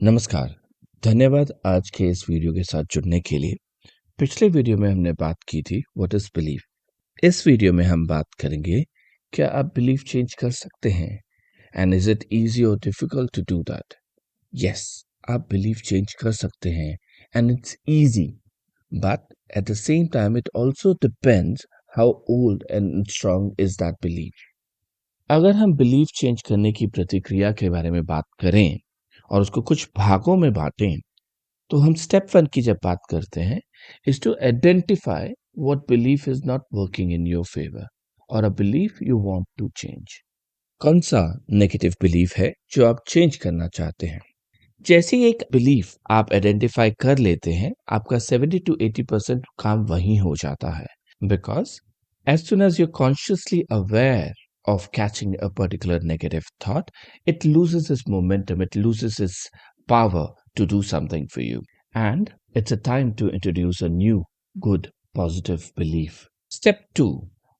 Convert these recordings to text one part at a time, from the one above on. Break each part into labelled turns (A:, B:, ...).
A: नमस्कार, धन्यवाद आज के इस वीडियो के साथ जुड़ने के लिए। पिछले वीडियो में हमने बात की थी व्हाट इज बिलीफ। इस वीडियो में हम बात करेंगे क्या आप बिलीफ चेंज कर सकते हैं एंड इज इट इजी और difficult to do that. Yes, आप बिलीफ चेंज कर सकते हैं and it's easy, but at the same time it also depends how old and strong is that belief. अगर हम बिलीफ चेंज करने की प्रतिक्रिया के बारे में बात करें और उसको कुछ भागों में बांटें, तो हम स्टेप 1 की जब बात करते हैं is to identify what belief is not working in your favour और a belief you want to change. कौन सा नेगेटिव बिलीफ है जो आप चेंज करना चाहते हैं? जैसे ही एक बिलीफ आप आइडेंटिफाई कर लेते हैं, आपका 70 to 80% काम वहीं हो जाता है। Because as soon as you're consciously aware of catching a particular negative thought, it loses its momentum, it loses its power to do something for you. And it's a time to introduce a new, good, positive belief. Step 2.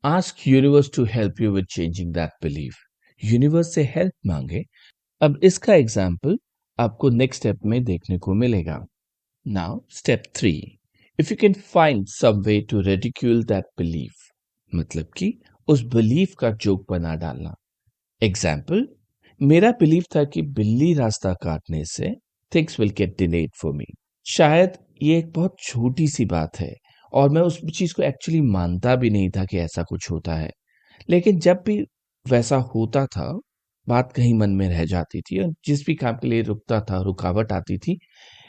A: Ask universe to help you with changing that belief. Universe से help मांगे। अब इसका example आपको next step में देखने को मिलेगा। Now step 3, if you can find some way to ridicule that belief, मतलब कि उस बिलीफ का जोक बना डालना। एग्जाम्पल, मेरा बिलीफ था कि बिल्ली रास्ता काटने से things will get delayed for me. शायद ये एक बहुत छोटी सी बात है और मैं उस चीज को एक्चुअली मानता भी नहीं था कि ऐसा कुछ होता है, लेकिन जब भी वैसा होता था, बात कहीं मन में रह जाती थी और जिस भी काम के लिए रुकता था, रुकावट आती थी,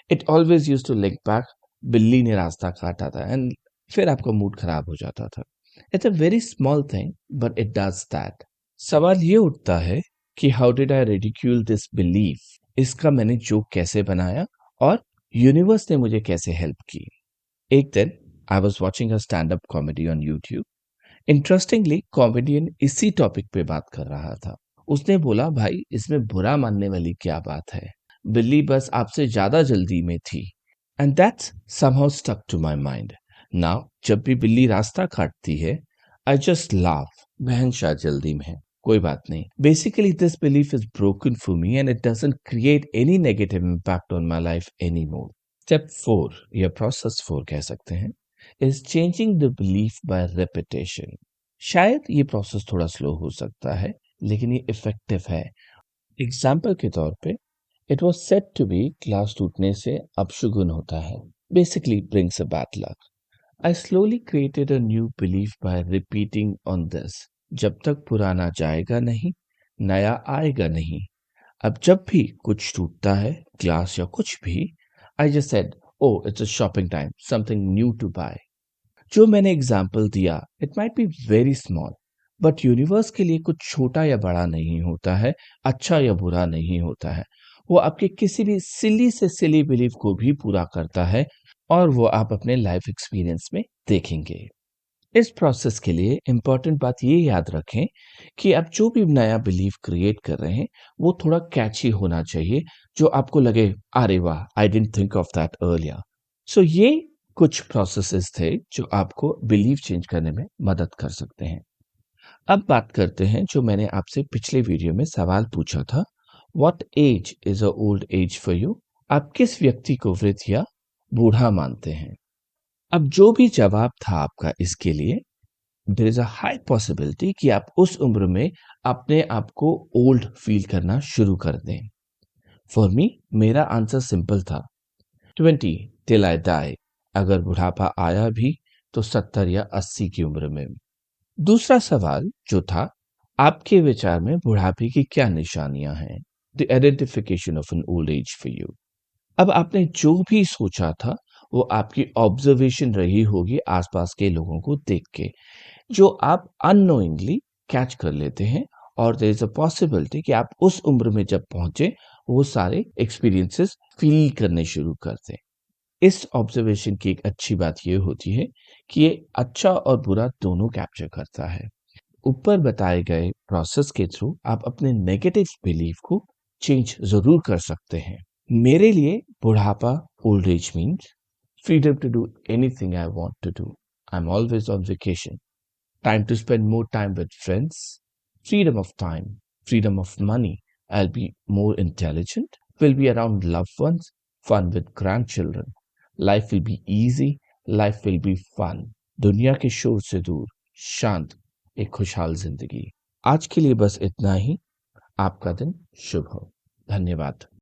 A: it always use to link back, बिल्ली ने रास्ता काटा था, एंड फिर आपका मूड खराब हो जाता था। It's a very small thing but it does that. सवाल ये उठता है कि how did I ridicule this belief, इसका मैंने जोक कैसे बनाया और यूनिवर्स ने मुझे कैसे हेल्प की। एक दिन I was watching a stand up comedy on YouTube. Interestingly comedian इसी टॉपिक पे बात कर रहा था। उसने बोला, भाई इसमें बुरा मानने वाली क्या बात है, बिल्ली बस आपसे ज्यादा जल्दी में थी। And that's somehow stuck to my mind. Now जब भी बिल्ली रास्ता काटती है, आई जस्ट लाफ, बहन शायद जल्दी में है, कोई बात नहीं। Basically this belief is broken for me and it doesn't create any negative impact on my life any more. Step 4 या प्रोसेस 4 कह सकते हैं, is changing the belief by repetition. शायद ये प्रोसेस थोड़ा स्लो हो सकता है, लेकिन ये इफेक्टिव है। एग्जाम्पल के तौर पे, it was said to be glass टूटने से अपशगुन होता है, basically brings a bad luck. I slowly created a new belief by repeating on this. जब तक पुराना जाएगा नहीं, नया आएगा नहीं। अब जब भी कुछ टूटता है, ग्लास या कुछ भी, I just said, oh it's a shopping time, something new to buy. जो मैंने एग्जाम्पल दिया, it might be very small, but universe के लिए कुछ छोटा या बड़ा नहीं होता है, अच्छा या बुरा नहीं होता है। वो आपके किसी भी सिली से सिली बिलीफ को भी पूरा करता है और वो आप अपने लाइफ एक्सपीरियंस में देखेंगे। इस प्रोसेस के लिए इंपॉर्टेंट बात ये याद रखें कि आप जो भी नया बिलीफ क्रिएट कर रहे हैं, वो थोड़ा कैची होना चाहिए, जो आपको लगे, अरे वाह, I didn't think of that earlier. So ये कुछ प्रोसेसेस थे जो आपको बिलीफ चेंज करने में मदद कर सकते हैं। अब बात करते हैं जो मैंने आपसे पिछले वीडियो में सवाल पूछा था, what age is a old age for you? आप किस व्यक्ति को वृद्ध या बूढ़ा मानते हैं? अब जो भी जवाब था आपका इसके लिए, there is a high possibility कि आप उस उम्र में अपने आप को ओल्ड फील करना शुरू कर दें। फॉर मी, मेरा आंसर सिंपल था, 20 टिल आई डाई। अगर बुढ़ापा आया भी तो 70 या 80 की उम्र में। दूसरा सवाल जो था, आपके विचार में बुढ़ापे की क्या निशानियां हैं? The identification of an old age for you. अब आपने जो भी सोचा था, वो आपकी ऑब्जर्वेशन रही होगी आसपास के लोगों को देख के, जो आप अननोइंगली कैच कर लेते हैं, और देयर इज अ पॉसिबिलिटी कि आप उस उम्र में जब पहुंचे, वो सारे एक्सपीरियंसेस फील करने शुरू कर दें। इस ऑब्जर्वेशन की एक अच्छी बात ये होती है कि ये अच्छा और बुरा दोनों कैप्चर करता है। ऊपर बताए गए प्रोसेस के थ्रू आप अपने नेगेटिव बिलीफ को चेंज जरूर कर सकते हैं। मेरे लिए बुढ़ापा, old age means freedom to do anything I want to do. I'm always on vacation. Time to spend more time with friends. Freedom of time. Freedom of money. I'll be more intelligent. will be around loved ones, fun with grandchildren. Life will be easy, life will be fun. दुनिया के शोर से दूर, शांत, एक खुशहाल जिंदगी। आज के लिए बस इतना ही। आपका दिन शुभ हो। धन्यवाद।